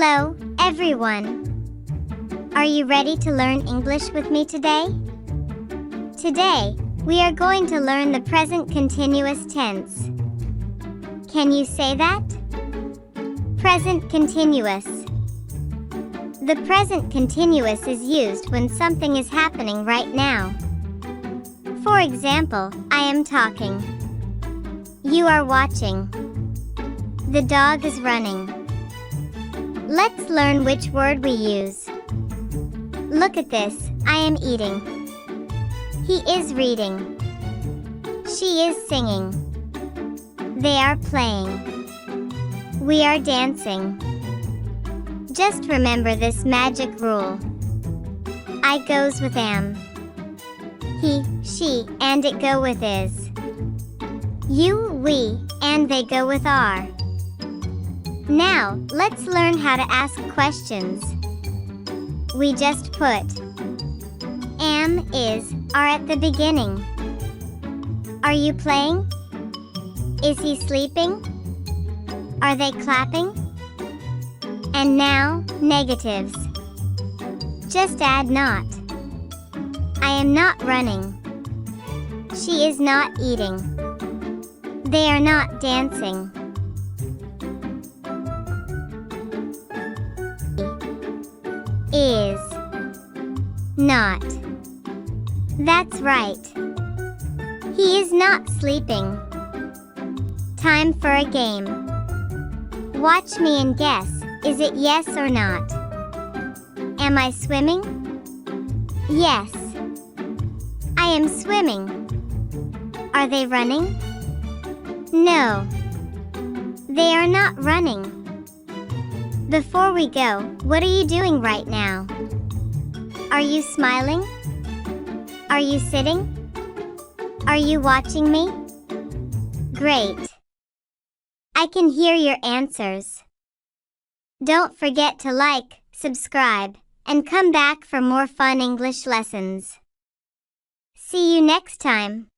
Hello, everyone. Are you ready to learn English with me today? Today, we are going to learn the present continuous tense. Can you say that? Present continuous. The present continuous is used when something is happening right now. For example, I am talking. You are watching. The dog is running. Let's learn which word we use. Look at this, I am eating. He is reading. She is singing. They are playing. We are dancing. Just remember this magic rule. I goes with am. He, she, and it go with is. You, we, and they go with are. Now, let's learn how to ask questions. We just put am, is, are at the beginning. Are you playing? Is he sleeping? Are they clapping? And now, negatives. Just add not. I am not running. She is not eating. They are not dancing. Is not. That's right. He is not sleeping. Time for a game. Watch me and guess, is it yes or not? Am I swimming? Yes. I am swimming. Are they running? No. They are not running. Before we go, what are you doing right now? Are you smiling? Are you sitting? Are you watching me? Great. I can hear your answers. Don't forget to like, subscribe, and come back for more fun English lessons. See you next time.